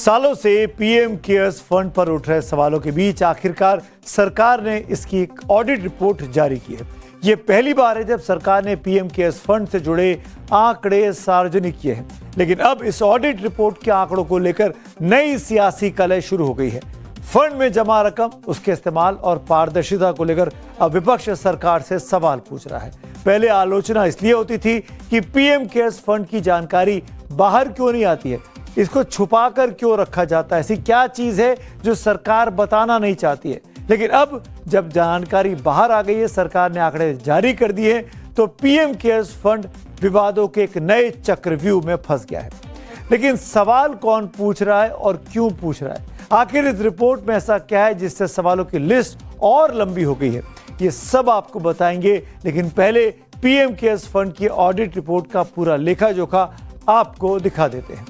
सालों से PM cares fund पर उठ रहे सवालों के बीच आखिरकार सरकार ने इसकी एक ऑडिट रिपोर्ट जारी की है। ये पहली बार है जब सरकार ने पीएम केयर्स फंड से जुड़े आंकड़े सार्वजनिक किए हैं, लेकिन अब इस ऑडिट रिपोर्ट के आंकड़ों को लेकर नई सियासी कलह शुरू हो गई है। फंड में जमा रकम, उसके इस्तेमाल और पारदर्शिता को लेकर अब विपक्ष सरकार से सवाल पूछ रहा है। पहले आलोचना इसलिए होती थी कि पीएम केयर्स फंड की जानकारी बाहर क्यों नहीं आती है, इसको छुपाकर क्यों रखा जाता है, ऐसी क्या चीज है जो सरकार बताना नहीं चाहती है। लेकिन अब जब जानकारी बाहर आ गई है, सरकार ने आंकड़े जारी कर दिए हैं, तो पीएम केयर्स फंड विवादों के एक नए चक्रव्यूह में फंस गया है। लेकिन सवाल कौन पूछ रहा है और क्यों पूछ रहा है, आखिर इस रिपोर्ट में ऐसा क्या है जिससे सवालों की लिस्ट और लंबी हो गई है, ये सब आपको बताएंगे। लेकिन पहले पीएम केयर्स फंड की ऑडिट रिपोर्ट का पूरा लेखा जोखा आपको दिखा देते हैं।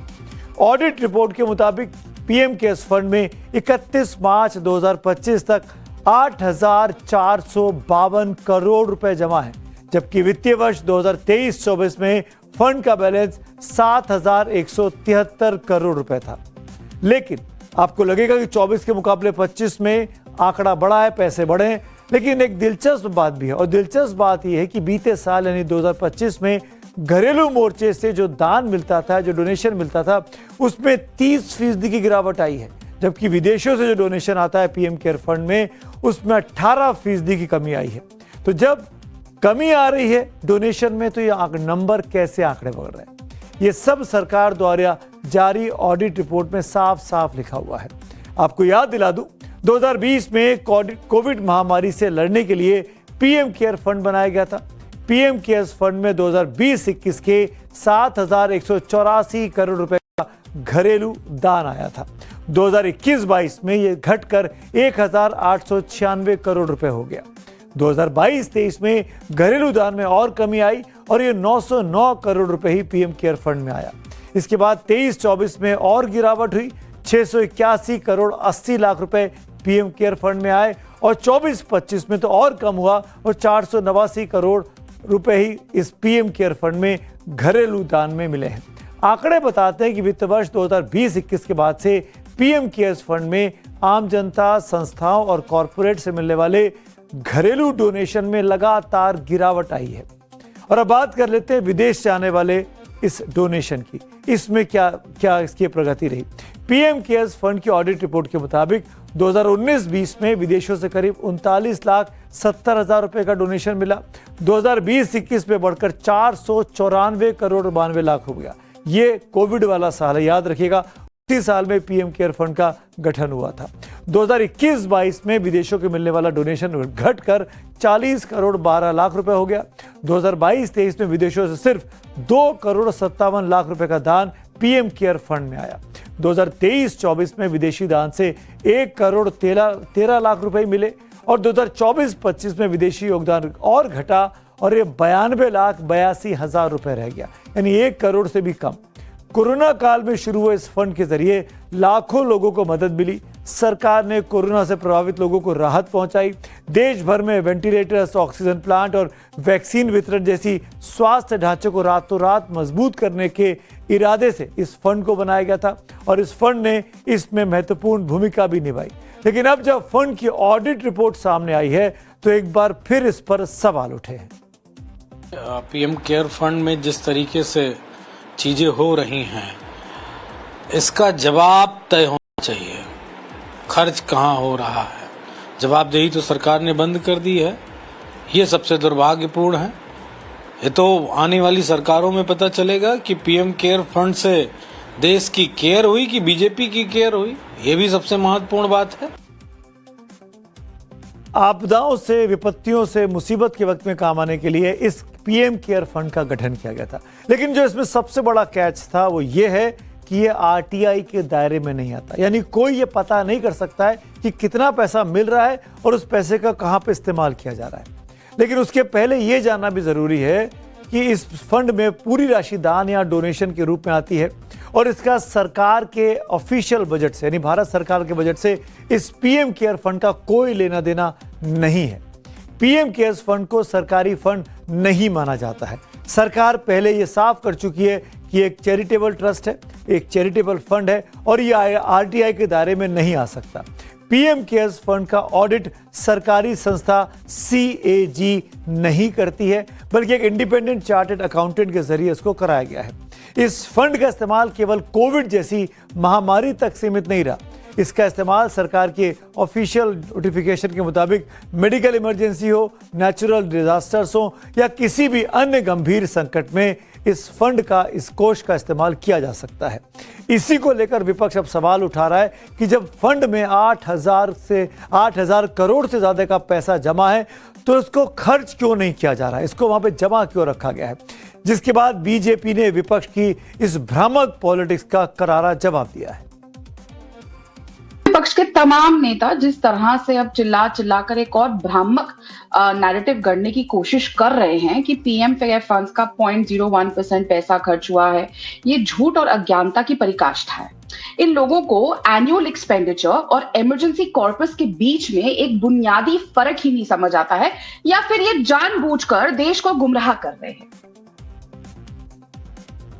ऑडिट रिपोर्ट के मुताबिक पीएम केयर्स फंड में 31 मार्च 2025 तक 8,452 करोड़ रुपए जमा है, जबकि वित्तीय वर्ष 2023-24 में फंड का बैलेंस 7,173 करोड़ रुपए था। लेकिन आपको लगेगा कि 24 के मुकाबले 25 में आंकड़ा बढ़ा है, पैसे बढ़े हैं, लेकिन एक दिलचस्प बात भी है। और दिलचस्प बात यह है कि बीते साल यानी 2025 में घरेलू मोर्चे से जो दान मिलता था, जो डोनेशन मिलता था, उसमें 30% की गिरावट आई है, जबकि विदेशों से जो डोनेशन आता है पीएम केयर फंड में, उसमें 18% की कमी आई है। तो जब कमी आ रही है डोनेशन में, तो ये नंबर कैसे आंकड़े बढ़ रहे हैं, ये सब सरकार द्वारा जारी ऑडिट रिपोर्ट में साफ साफ लिखा हुआ है। आपको याद दिला दूं, 2020 में कोविड महामारी से लड़ने के लिए पीएम केयर फंड बनाया गया था। पीएम केयर्स फंड में 2020-21 के 7,184 करोड़ रुपए का घरेलू दान आया था। 2021-22 में यह घटकर 1,896 करोड़ रुपए हो गया। 2022-23 में घरेलू दान में और कमी आई और ये 909 करोड़ रुपए ही पीएम केयर फंड में आया। इसके बाद 23-24 में और गिरावट हुई, 681 करोड़ 80 लाख रुपए पीएम केयर फंड में आए और 24-25 में तो और कम हुआ और 489 करोड़ रुपए ही इस पीएम केयर फंड में घरेलू दान में मिले हैं। आंकड़े बताते हैं कि वित्त वर्ष 2020-21 के बाद से पीएम केयर्स फंड में आम जनता, संस्थाओं और कॉरपोरेट से मिलने वाले घरेलू डोनेशन में लगातार गिरावट आई है। और अब बात कर लेते हैं विदेश से आने वाले इस डोनेशन की, इसमें क्या इसकी प्रगति रही। पीएम केयर्स फंड की ऑडिट रिपोर्ट के मुताबिक 2019-20 में विदेशों से करीब 39,70,000 रुपए का डोनेशन मिला। 2020-21 में बढ़कर 494 करोड़ 92 लाख हो गया। ये कोविड वाला साल है, याद रखिएगा, उसी साल में पीएम केयर फंड का गठन हुआ था। 2021-22 में विदेशों के मिलने वाला डोनेशन घटकर 40 करोड़ 12 लाख रुपए हो गया। 2022-23 में विदेशों से सिर्फ 2 करोड़ 57 लाख रुपए का दान पीएम केयर फंड में आया। 2023-24 में विदेशी दान से 1 करोड़ 13 लाख रुपए मिले और 2024-25 में विदेशी योगदान और घटा और ये 92,82,000 रुपए रह गया, यानी 1 करोड़ से भी कम। कोरोना काल में शुरू हुए इस फंड के जरिए लाखों लोगों को मदद मिली। सरकार ने कोरोना से प्रभावित लोगों को राहत पहुंचाई। देश भर में वेंटिलेटर्स, ऑक्सीजन प्लांट और वैक्सीन वितरण जैसी स्वास्थ्य ढांचे को रातों रात मजबूत करने के इरादे से इस फंड को बनाया गया था और इस फंड ने इसमें महत्वपूर्ण भूमिका भी निभाई। लेकिन अब जब फंड की ऑडिट रिपोर्ट सामने आई है, तो एक बार फिर इस पर सवाल उठे हैं। पीएम केयर फंड में जिस तरीके से चीजें हो रही हैं, इसका जवाब तय होना चाहिए। खर्च कहाँ हो रहा है, जवाबदेही तो सरकार ने बंद कर दी है। ये सबसे दुर्भाग्यपूर्ण है। ये तो आने वाली सरकारों में पता चलेगा कि पीएम केयर फंड से देश की केयर हुई कि बीजेपी की केयर हुई। ये भी सबसे महत्वपूर्ण बात है। आपदाओं से, विपत्तियों से, मुसीबत के वक्त में काम आने के लिए इस पीएम केयर फंड का गठन किया गया था। लेकिन जो इसमें सबसे बड़ा कैच था वो ये है कि ये आरटीआई के दायरे में नहीं आता, यानी कोई ये पता नहीं कर सकता है कि कितना पैसा मिल रहा है और उस पैसे का कहां पे इस्तेमाल किया जा रहा है। लेकिन उसके पहले ये जानना भी जरूरी है कि इस फंड में पूरी राशि दान या डोनेशन के रूप में आती है और इसका सरकार के ऑफिशियल बजट से, यानी भारत सरकार के बजट से इस पीएम केयर फंड का कोई लेना देना नहीं है। पीएम केयर्स फंड को सरकारी फंड नहीं माना जाता है। सरकार पहले ये साफ कर चुकी है कि एक चैरिटेबल ट्रस्ट है, एक चैरिटेबल फंड है और ये आरटीआई के दायरे में नहीं आ सकता। पीएम केयर्स फंड का ऑडिट सरकारी संस्था CAG नहीं करती है, बल्कि एक इंडिपेंडेंट चार्टर्ड अकाउंटेंट के जरिए इसको कराया गया है। इस फंड का इस्तेमाल केवल कोविड जैसी महामारी तक सीमित नहीं रहा। इसका इस्तेमाल सरकार के ऑफिशियल नोटिफिकेशन के मुताबिक मेडिकल इमरजेंसी हो, नेचुरल डिजास्टर्स हो या किसी भी अन्य गंभीर संकट में इस फंड का, इस कोष का इस्तेमाल किया जा सकता है। इसी को लेकर विपक्ष अब सवाल उठा रहा है कि जब फंड में 8,000 करोड़ से ज्यादा का पैसा जमा है तो इसको खर्च क्यों नहीं किया जा रहा है, इसको वहां पे जमा क्यों रखा गया है। जिसके बाद बीजेपी ने विपक्ष की इस भ्रामक पॉलिटिक्स का करारा जवाब दिया है। विपक्ष के तमाम नेता जिस तरह से अब चिल्ला चिल्लाकर एक और भ्रामक नैरेटिव गढ़ने की कोशिश कर रहे हैं कि पीएम केयर फंड्स का 0.01% पैसा खर्च हुआ है, ये झूठ और अज्ञानता की पराकाष्ठा है। इन लोगों को एनुअल एक्सपेंडिचर और इमरजेंसी कॉर्पस के बीच में एक बुनियादी फर्क ही नहीं समझ आता है, या फिर ये जानबूझकर देश को गुमराह कर रहे हैं।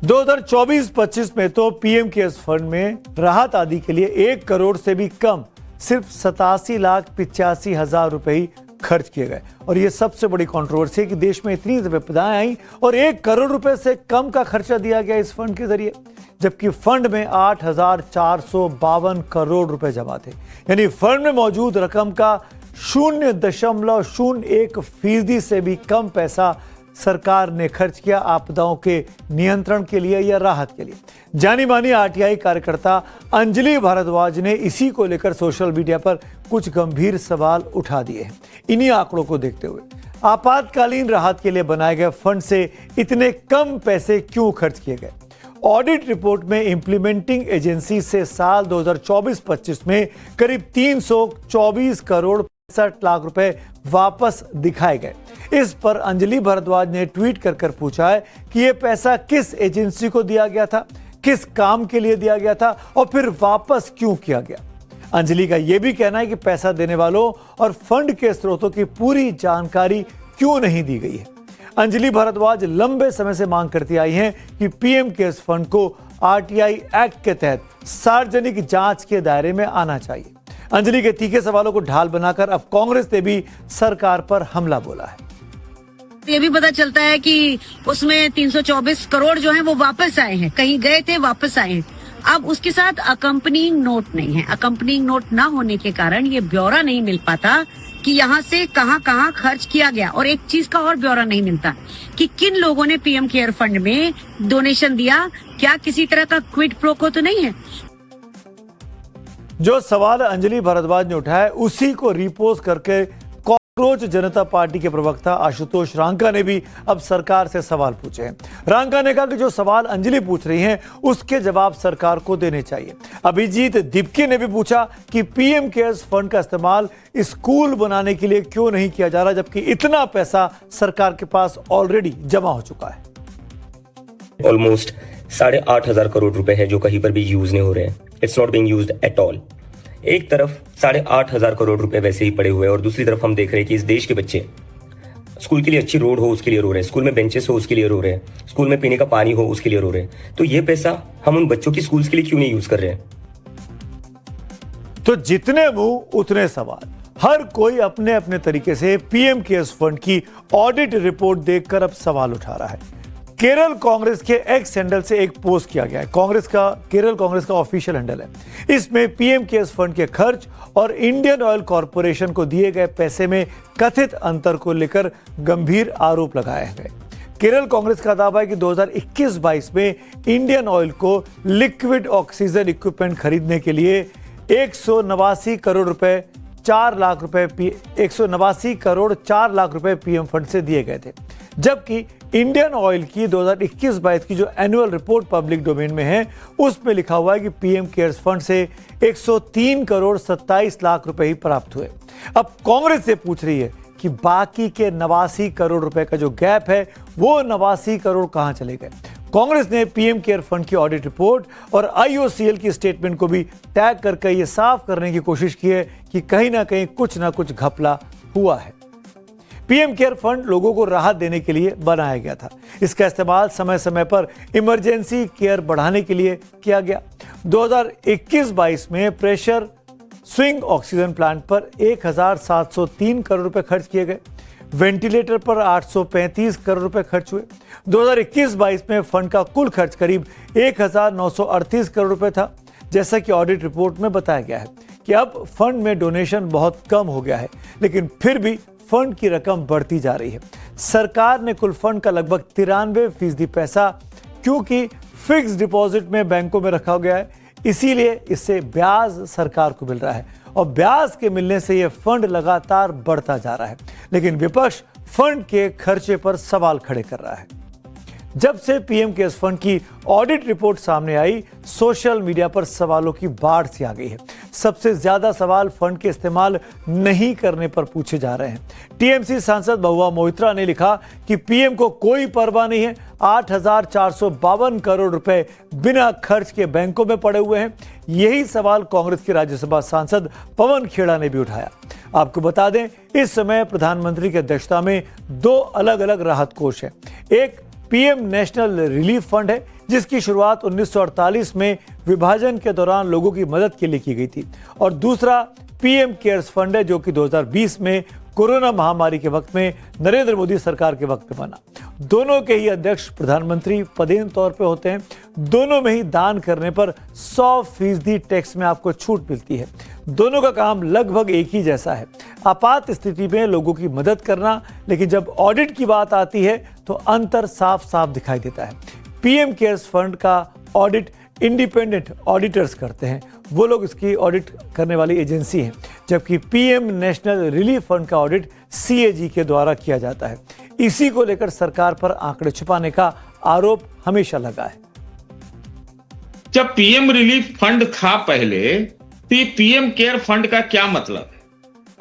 2024-25 में तो पीएम केयर्स फंड में राहत आदि के लिए 1 करोड़ से भी कम, सिर्फ 87,85,000 रुपए ही खर्च किए गए। और यह सबसे बड़ी कंट्रोवर्सी है कि देश में इतनी विपदाएं आई और 1 करोड़ रुपए से कम का खर्चा दिया गया इस फंड के जरिए, जबकि फंड में 8,452 करोड़ रुपए जमा थे। यानी फंड में मौजूद रकम का 0.01% से भी कम पैसा सरकार ने खर्च किया आपदाओं के नियंत्रण के लिए या राहत के लिए। जानी मानी आरटीआई कार्यकर्ता अंजलि भारद्वाज ने इसी को लेकर सोशल मीडिया पर कुछ गंभीर सवाल उठा दिए हैं। इन्हीं आंकड़ों को देखते हुए आपातकालीन राहत के लिए बनाए गए फंड से इतने कम पैसे क्यों खर्च किए गए? ऑडिट रिपोर्ट में इंप्लीमेंटिंग एजेंसी से साल 2024-25 में करीब 324 करोड़ 65 लाख रुपए वापस दिखाए गए। इस पर अंजलि भारद्वाज ने ट्वीट कर पूछा है कि यह पैसा किस एजेंसी को दिया गया था, किस काम के लिए दिया गया था और फिर वापस क्यों किया गया। अंजलि का यह भी कहना है कि पैसा देने वालों और फंड के स्रोतों की पूरी जानकारी क्यों नहीं दी गई है। अंजलि भारद्वाज लंबे समय से मांग करती आई हैं कि पीएम केयर्स फंड को आरटीआई एक्ट के तहत सार्वजनिक जांच के दायरे में आना चाहिए। अंजलि के तीखे सवालों को ढाल बनाकर अब कांग्रेस ने भी सरकार पर हमला बोला है। ये भी पता चलता है कि उसमें 324 करोड़ जो हैं वो वापस आए हैं, कहीं गए थे वापस आए हैं। अब उसके साथ अकम्पनिंग नोट नहीं है। अकम्पनिंग नोट ना होने के कारण ये ब्यौरा नहीं मिल पाता कि यहाँ से कहाँ कहाँ खर्च किया गया। और एक चीज का और ब्यौरा नहीं मिलता कि किन लोगों ने पीएम केयर फंड में डोनेशन दिया, क्या किसी तरह का क्विड प्रोको तो नहीं है। जो सवाल अंजलि भारद्वाज ने उठाया उसी को रिपोस्ट करके कांग्रेस जनता पार्टी के प्रवक्ता आशुतोष रांका ने भी अब सरकार से सवाल पूछे हैं। रांका ने कहा कि जो सवाल अंजलि पूछ रही हैं उसके जवाब सरकार को देने चाहिए। अभिजीत दिपके ने भी पूछा कि पीएम केयर्स फंड का इस्तेमाल स्कूल बनाने के लिए क्यों नहीं किया जा रहा, जबकि इतना पैसा सरकार के पास ऑलरेडी जमा हो चुका है। ऑलमोस्ट 8,500 करोड़ रुपए है जो कहीं पर भी यूज नहीं हो रहे हैं। It's not being used at all. एक तरफ 8,500 करोड़ रुपए वैसे ही पड़े हुए हैं और दूसरी तरफ हम देख रहे हैं कि इस देश के बच्चे स्कूल के लिए अच्छी रोड हो उसके लिए रो रहे हैं, स्कूल में बेंचेस हो उसके लिए रो रहे हैं, स्कूल में पीने का पानी हो उसके लिए रो रहे हैं। तो ये पैसा हम उन बच्चों की स्कूल्स के लिए क्यों नहीं यूज कर रहे हैं? तो जितने मुंह उतने सवाल। हर कोई अपने अपने तरीके से पीएम केयर्स फंड की ऑडिट रिपोर्ट देखकर अब सवाल उठा रहा है। केरल कांग्रेस के एक्स हैंडल से एक पोस्ट किया गया है। केरल कांग्रेस का ऑफिशियल हैंडल है। इसमें पीएम केयर्स फंड के खर्च और इंडियन ऑयल कॉरपोरेशन को दिए गए पैसे में कथित अंतर को लेकर गंभीर आरोप लगाए गए। केरल कांग्रेस का दावा है कि 2021-22 में इंडियन ऑयल को लिक्विड ऑक्सीजन इक्विपमेंट खरीदने के लिए 189 करोड़ 4 लाख रुपए पीएम फंड से दिए गए थे, जबकि इंडियन ऑयल की 2021-22 की जो एनुअल रिपोर्ट पब्लिक डोमेन में है उसमें लिखा हुआ है कि पीएम केयर्स फंड से 103 करोड़ 27 लाख रुपए ही प्राप्त हुए। अब कांग्रेस से पूछ रही है कि बाकी के 89 करोड़ रुपए का जो गैप है वो 89 करोड़ कहां चले गए। कांग्रेस ने पीएम केयर फंड की ऑडिट रिपोर्ट और आईओसीएल की स्टेटमेंट को भी टैग करके ये साफ करने की कोशिश की है कि कहीं ना कुछ घपला हुआ है। पीएम केयर फंड लोगों को राहत देने के लिए बनाया गया था। इसका इस्तेमाल समय समय पर इमरजेंसी केयर बढ़ाने के लिए किया गया। 2021-22 में प्रेशर स्विंग ऑक्सीजन प्लांट पर 1703 करोड़ रुपए खर्च किए गए। वेंटिलेटर पर 835 करोड़ रुपए खर्च हुए। 2021-22 में फंड का कुल खर्च करीब 1938 करोड़ रुपए था। जैसा कि ऑडिट रिपोर्ट में बताया गया है कि अब फंड में डोनेशन बहुत कम हो गया है, लेकिन फिर भी फंड की रकम बढ़ती जा रही है। सरकार ने कुल फंड का लगभग 93% पैसा क्योंकि फिक्स डिपॉजिट में बैंकों में रखा गया है, इसीलिए इससे ब्याज सरकार को मिल रहा है और ब्याज के मिलने से यह फंड लगातार बढ़ता जा रहा है। लेकिन विपक्ष फंड के खर्चे पर सवाल खड़े कर रहा है। जब से पीएम केयर्स फंड की ऑडिट रिपोर्ट सामने आई, सोशल मीडिया पर सवालों की बाढ़ सी आ गई है। सबसे ज्यादा सवाल फंड के इस्तेमाल नहीं करने पर पूछे जा रहे हैं। टीएमसी सांसद महुआ मोइत्रा ने लिखा कि पीएम को कोई परवाह नहीं है, 8,452 करोड़ रुपए बिना खर्च के बैंकों में पड़े हुए हैं। यही सवाल कांग्रेस के राज्यसभा सांसद पवन खेड़ा ने भी उठाया। आपको बता दें, इस समय प्रधानमंत्री की अध्यक्षता में 2 अलग अलग राहत कोष हैं। एक पीएम नेशनल रिलीफ फंड है, जिसकी शुरुआत 1948 में विभाजन के दौरान लोगों की मदद के लिए की गई थी, और दूसरा पीएम केयर्स फंड है, जो कि 2020 में कोरोना महामारी के वक्त में नरेंद्र मोदी सरकार के वक्त में बना। दोनों के ही अध्यक्ष प्रधानमंत्री पदेन तौर पे होते हैं। दोनों में ही दान करने पर 100% टैक्स में आपको छूट मिलती है। दोनों का काम लगभग एक ही जैसा है, आपात स्थिति में लोगों की मदद करना। लेकिन जब ऑडिट की बात आती है तो अंतर साफ साफ दिखाई देता है। पीएम केयर्स फंड का ऑडिट इंडिपेंडेंट ऑडिटर्स करते हैं, वो लोग इसकी ऑडिट करने वाली एजेंसी हैं, जबकि पीएम नेशनल रिलीफ फंड का ऑडिट सीएजी के द्वारा किया जाता है। इसी को लेकर सरकार पर आंकड़े छुपाने का आरोप हमेशा लगा है। जब पीएम रिलीफ फंड था पहले, तो ये पीएम केयर फंड का क्या मतलब है?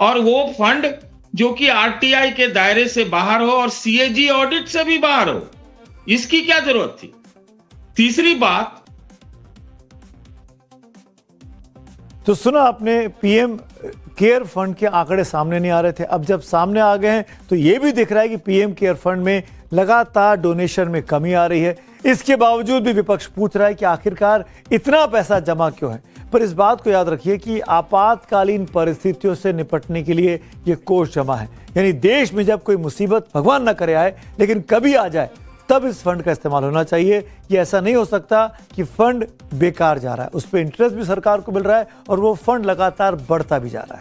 और वो फंड जो कि आरटीआई के दायरे से बाहर हो और सीएजी ऑडिट से भी बाहर हो, इसकी क्या जरूरत थी? तीसरी बात, तो सुना आपने, पीएम केयर फंड के आंकड़े सामने नहीं आ रहे थे। अब जब सामने आ गए हैं तो यह भी दिख रहा है कि पीएम केयर फंड में लगातार डोनेशन में कमी आ रही है। इसके बावजूद भी विपक्ष पूछ रहा है कि आखिरकार इतना पैसा जमा क्यों है। पर इस बात को याद रखिए कि आपातकालीन परिस्थितियों से निपटने के लिए यह कोष जमा है। यानी देश में जब कोई मुसीबत भगवान न करे आए, लेकिन कभी आ जाए, तब इस फंड का इस्तेमाल होना चाहिए। ये ऐसा नहीं हो सकता कि फंड बेकार जा रहा है, उस पर इंटरेस्ट भी सरकार को मिल रहा है और वो फंड लगातार बढ़ता भी जा रहा है।